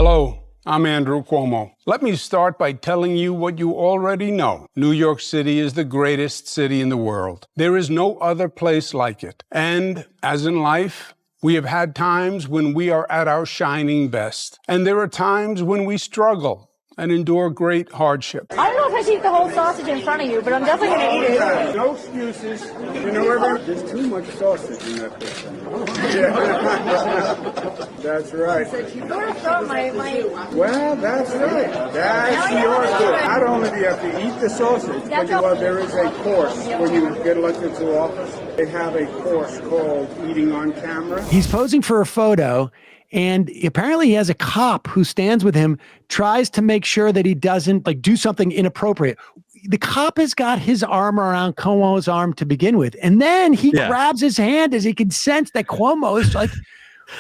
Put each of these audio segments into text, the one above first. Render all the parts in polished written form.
Hello, I'm Andrew Cuomo. Let me start by telling you what you already know. New York City is the greatest city in the world. There is no other place like it. And as in life, we have had times when we are at our shining best. And there are times when we struggle and endure great hardship. I don't know if I should eat the whole sausage in front of you, but I'm definitely going to eat it. No excuses. You know, there's too much sausage in that thing. That's right. You sort of thought my... Well, that's right. That's yours. Not only do you have to eat the sausage, but there is a course when you get elected to office. They have a course called Eating on Camera. He's posing for a photo, and apparently he has a cop who stands with him, tries to make sure that he doesn't do something inappropriate. The cop has got his arm around Cuomo's arm to begin with, and then he grabs his hand as he can sense that Cuomo is like...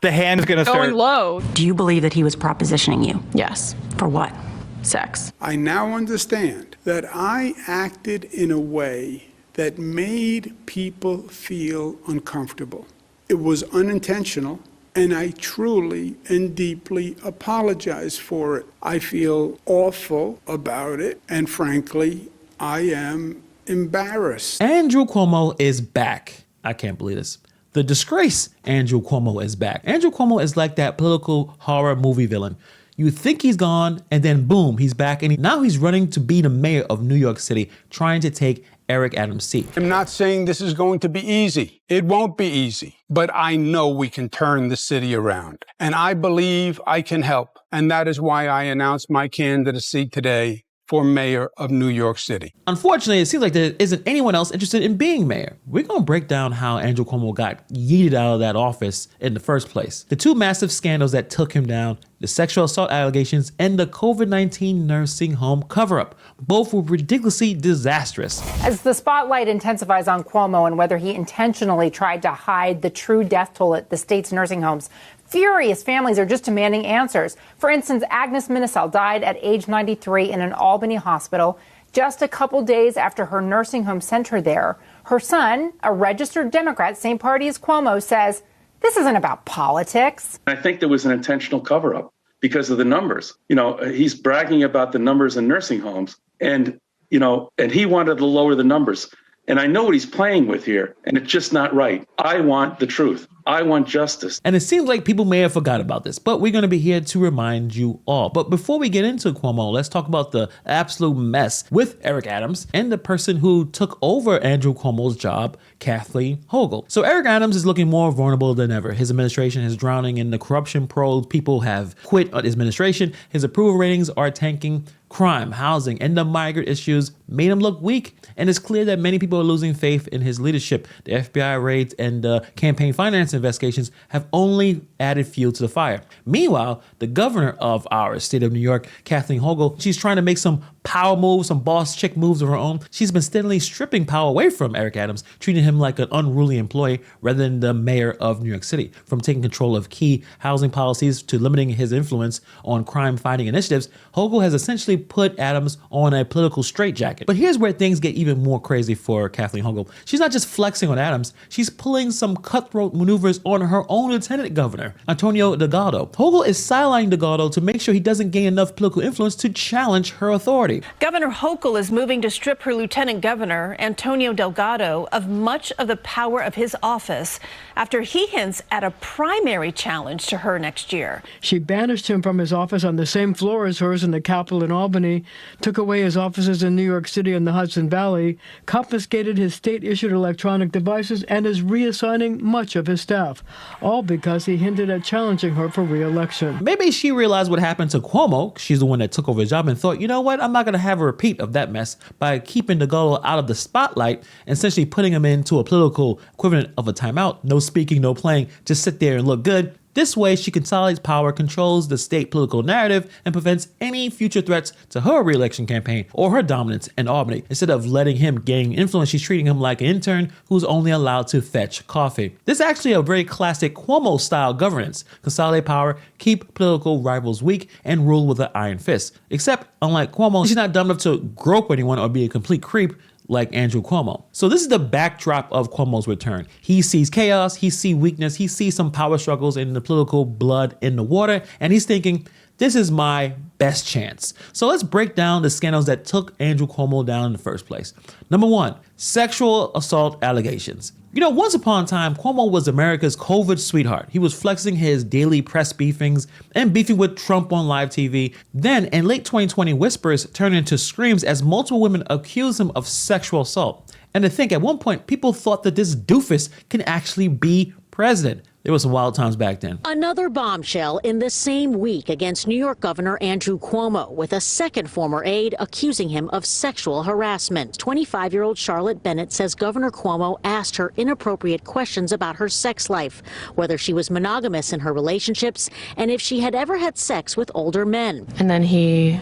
The hand is going to start going low. Do you believe that he was propositioning you? Yes. For what? Sex. I now understand that I acted in a way that made people feel uncomfortable. It was unintentional, and I truly and deeply apologize for it. I feel awful about it, and frankly, I am embarrassed. Andrew Cuomo is back. I can't believe this. The disgrace Andrew Cuomo is back. Andrew Cuomo is like that political horror movie villain. You think he's gone, and then boom, he's back, and now he's running to be the mayor of New York City, trying to take Eric Adams' seat. I'm not saying this is going to be easy. It won't be easy, but I know we can turn the city around, and I believe I can help, and that is why I announced my candidacy today for mayor of New York City. Unfortunately, it seems like there isn't anyone else interested in being mayor. We're going to break down how Andrew Cuomo got yeeted out of that office in the first place. The two massive scandals that took him down, the sexual assault allegations and the COVID-19 nursing home cover-up. Both were ridiculously disastrous. As the spotlight intensifies on Cuomo and whether he intentionally tried to hide the true death toll at the state's nursing homes, furious families are just demanding answers. For instance, Agnes Minisal died at age 93 in an Albany hospital just a couple days after her nursing home sent her there. Her son, a registered Democrat, same party as Cuomo, says this isn't about politics. I think there was an intentional cover-up because of the numbers. He's bragging about the numbers in nursing homes, and he wanted to lower the numbers. And I know what he's playing with here, and it's just not right. I want the truth. I want justice. And it seems like people may have forgot about this, but we're going to be here to remind you all. But before we get into Cuomo, let's talk about the absolute mess with Eric Adams and the person who took over Andrew Cuomo's job, Kathleen Hochul. So Eric Adams is looking more vulnerable than ever. His administration is drowning in the corruption probe. People have quit his administration. His approval ratings are tanking. Crime, housing, and the migrant issues made him look weak. And it's clear that many people are losing faith in his leadership. The FBI raids and campaign finance investigations have only added fuel to the fire. Meanwhile, the governor of our state of New York, Kathleen Hochul, she's trying to make some power moves, some boss chick moves of her own. She's been steadily stripping power away from Eric Adams, treating him like an unruly employee rather than the mayor of New York City. From taking control of key housing policies to limiting his influence on crime-fighting initiatives, Hochul has essentially put Adams on a political straitjacket. But here's where things get even more crazy for Kathleen Hochul. She's not just flexing on Adams, she's pulling some cutthroat maneuvers on her own lieutenant governor, Antonio Delgado. Hochul is sidelining Delgado to make sure he doesn't gain enough political influence to challenge her authority. Governor Hochul is moving to strip her lieutenant governor, Antonio Delgado, of much of the power of his office after he hints at a primary challenge to her next year. She banished him from his office on the same floor as hers in the Capitol in Albany, took away his offices in New York City and the Hudson Valley, confiscated his state-issued electronic devices, and is reassigning much of his staff, all because he hinted at challenging her for re-election. Maybe she realized what happened to Cuomo. She's the one that took over his job and thought, you know what, I'm not going to have a repeat of that mess by keeping Delgado out of the spotlight and essentially putting him into a political equivalent of a timeout. No speaking, no playing, just sit there and look good. This way, she consolidates power, controls the state political narrative, and prevents any future threats to her re-election campaign or her dominance in Albany. Instead of letting him gain influence, she's treating him like an intern who's only allowed to fetch coffee. This is actually a very classic Cuomo-style governance. Consolidate power, keep political rivals weak, and rule with an iron fist. Except, unlike Cuomo, she's not dumb enough to grope anyone or be a complete creep like Andrew Cuomo. So this is the backdrop of Cuomo's return. He sees chaos, he sees weakness, he sees some power struggles in the political blood in the water, and he's thinking, This is my best chance. So let's break down the scandals that took Andrew Cuomo down in the first place. Number one, sexual assault allegations. You know, once upon a time, Cuomo was America's COVID sweetheart. He was flexing his daily press beefings and beefing with Trump on live TV. Then, in late 2020, whispers turned into screams as multiple women accused him of sexual assault. And to think, at one point, people thought that this doofus can actually be president. There were some wild times back then. Another bombshell in the same week against New York Governor Andrew Cuomo, with a second former aide accusing him of sexual harassment. 25-year-old Charlotte Bennett says Governor Cuomo asked her inappropriate questions about her sex life, whether she was monogamous in her relationships, and if she had ever had sex with older men. And then he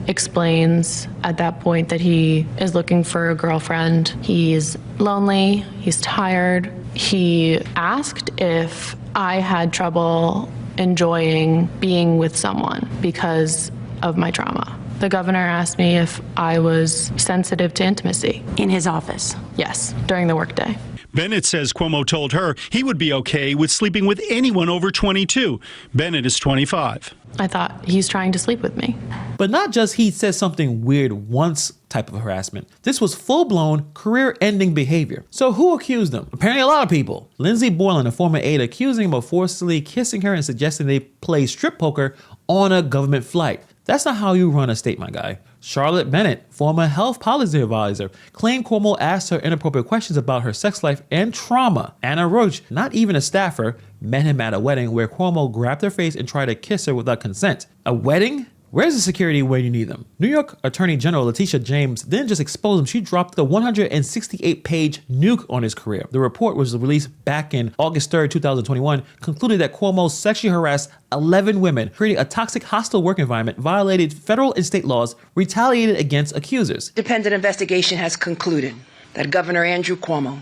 explains at that point that he is looking for a girlfriend. He's lonely, he's tired. He asked if I had trouble enjoying being with someone because of my trauma. The governor asked me if I was sensitive to intimacy. In his office? Yes, during the workday. Bennett says Cuomo told her he would be okay with sleeping with anyone over 22. Bennett is 25. I thought, he's trying to sleep with me. But not just he said something weird once type of harassment. This was full-blown, career-ending behavior. So who accused him? Apparently a lot of people. Lindsey Boylan, a former aide, accusing him of forcibly kissing her and suggesting they play strip poker on a government flight. That's not how you run a state, my guy. Charlotte Bennett, former health policy advisor, claimed Cuomo asked her inappropriate questions about her sex life and trauma. Anna Roach, not even a staffer, met him at a wedding where Cuomo grabbed her face and tried to kiss her without consent. A wedding? Where's the security when you need them? New York Attorney General Letitia James then just exposed him. She dropped the 168-page nuke on his career. The report, which was released back in August 3rd, 2021, concluded that Cuomo sexually harassed 11 women, creating a toxic, hostile work environment, violated federal and state laws, retaliated against accusers. Independent investigation has concluded that Governor Andrew Cuomo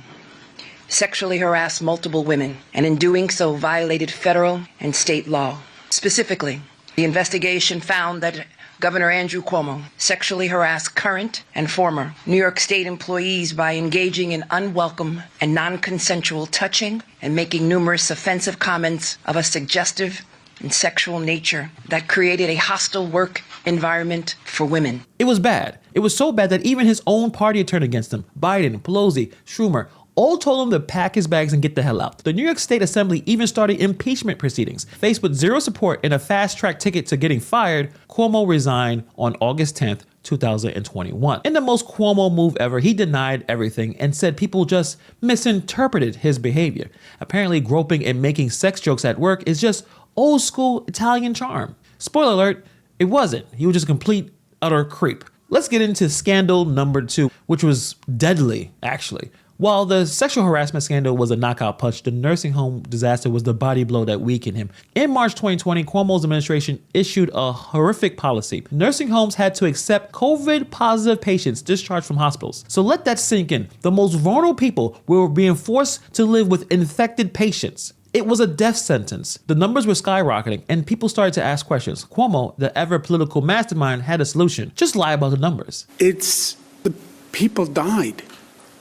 sexually harassed multiple women, and in doing so violated federal and state law. Specifically, the investigation found that Governor Andrew Cuomo sexually harassed current and former New York State employees by engaging in unwelcome and non-consensual touching and making numerous offensive comments of a suggestive and sexual nature that created a hostile work environment for women. It was bad. It was so bad that even his own party turned against him. Biden, Pelosi, Schumer, all told him to pack his bags and get the hell out. The New York State Assembly even started impeachment proceedings. Faced with zero support and a fast-track ticket to getting fired, Cuomo resigned on August 10th, 2021. In the most Cuomo move ever, he denied everything and said people just misinterpreted his behavior. Apparently, groping and making sex jokes at work is just old-school Italian charm. Spoiler alert, it wasn't. He was just a complete, utter creep. Let's get into scandal number 2, which was deadly, actually. While the sexual harassment scandal was a knockout punch, the nursing home disaster was the body blow that weakened him. In March 2020, Cuomo's administration issued a horrific policy. Nursing homes had to accept COVID-positive patients discharged from hospitals. So let that sink in. The most vulnerable people were being forced to live with infected patients. It was a death sentence. The numbers were skyrocketing, and people started to ask questions. Cuomo, the ever-political mastermind, had a solution. Just lie about the numbers. It's the people died.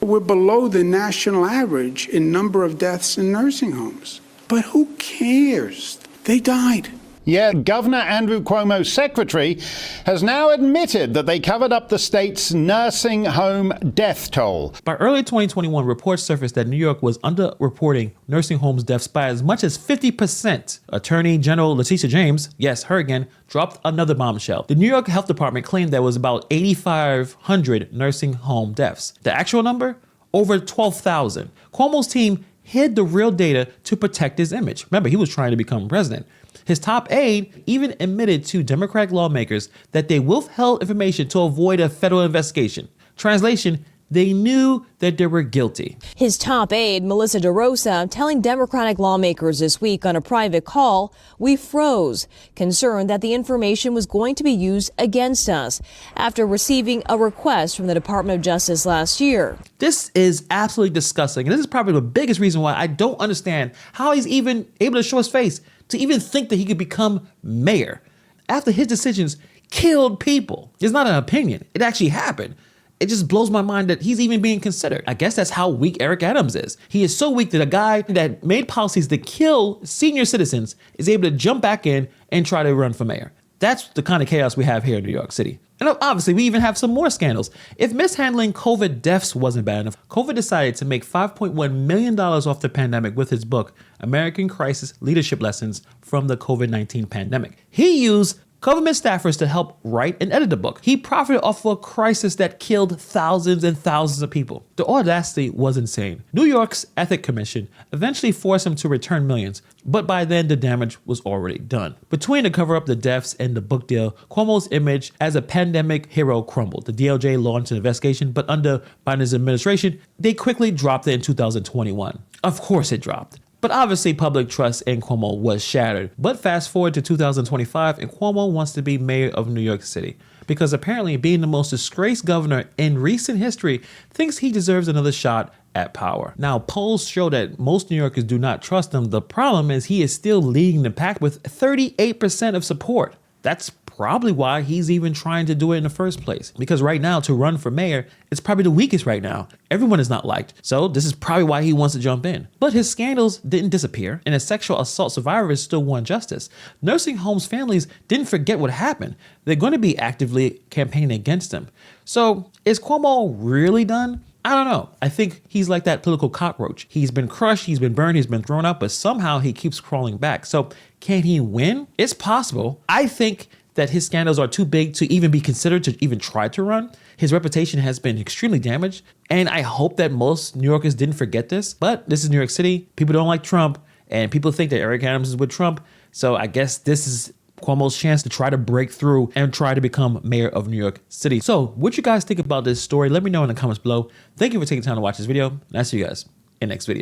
We're below the national average in number of deaths in nursing homes. But who cares? They died. Yet Governor Andrew Cuomo's secretary has now admitted that they covered up the state's nursing home death toll. By early 2021, reports surfaced that New York was underreporting nursing homes deaths by as much as 50%. Attorney General Letitia James, yes, her again, dropped another bombshell. The New York Health Department claimed there was about 8,500 nursing home deaths. The actual number? Over 12,000. Cuomo's team hid the real data to protect his image. Remember, he was trying to become president. His top aide even admitted to Democratic lawmakers that they withheld information to avoid a federal investigation. Translation, they knew that they were guilty. His top aide, Melissa DeRosa, telling Democratic lawmakers this week on a private call, "We froze, concerned that the information was going to be used against us," after receiving a request from the Department of Justice last year. This is absolutely disgusting. And this is probably the biggest reason why I don't understand how he's even able to show his face, to even think that he could become mayor after his decisions killed people. It's not an opinion. It actually happened. It just blows my mind that he's even being considered. I guess that's how weak Eric Adams is. He is so weak that a guy that made policies that kill senior citizens is able to jump back in and try to run for mayor. That's the kind of chaos we have here in New York City. And obviously, we even have some more scandals. If mishandling COVID deaths wasn't bad enough, COVID decided to make $5.1 million off the pandemic with his book, American Crisis Leadership Lessons from the COVID-19 Pandemic. He used government staffers to help write and edit the book. He profited off of a crisis that killed thousands and thousands of people. The audacity was insane. New York's Ethics Commission eventually forced him to return millions, but by then the damage was already done. Between the cover up the deaths and the book deal, Cuomo's image as a pandemic hero crumbled. The DOJ launched an investigation, but under Biden's administration, they quickly dropped it in 2021. Of course it dropped. But obviously public trust in Cuomo was shattered. But fast forward to 2025 and Cuomo wants to be mayor of New York City because apparently being the most disgraced governor in recent history thinks he deserves another shot at power. Now, polls show that most New Yorkers do not trust him. The problem is he is still leading the pack with 38% of support. That's probably why he's even trying to do it in the first place. Because right now, to run for mayor, it's probably the weakest right now. Everyone is not liked. So this is probably why he wants to jump in. But his scandals didn't disappear, and a sexual assault survivors still want justice. Nursing homes families didn't forget what happened. They're going to be actively campaigning against him. So is Cuomo really done? I don't know. I think he's like that political cockroach. He's been crushed, he's been burned, he's been thrown out, but somehow he keeps crawling back. So can he win? It's possible. I think that his scandals are too big to even be considered to even try to run. His reputation has been extremely damaged. And I hope that most New Yorkers didn't forget this. But this is New York City. People don't like Trump. And people think that Eric Adams is with Trump. So I guess this is Cuomo's chance to try to break through and try to become mayor of New York City. So what you guys think about this story? Let me know in the comments below. Thank you for taking time to watch this video. And I'll see you guys in the next video.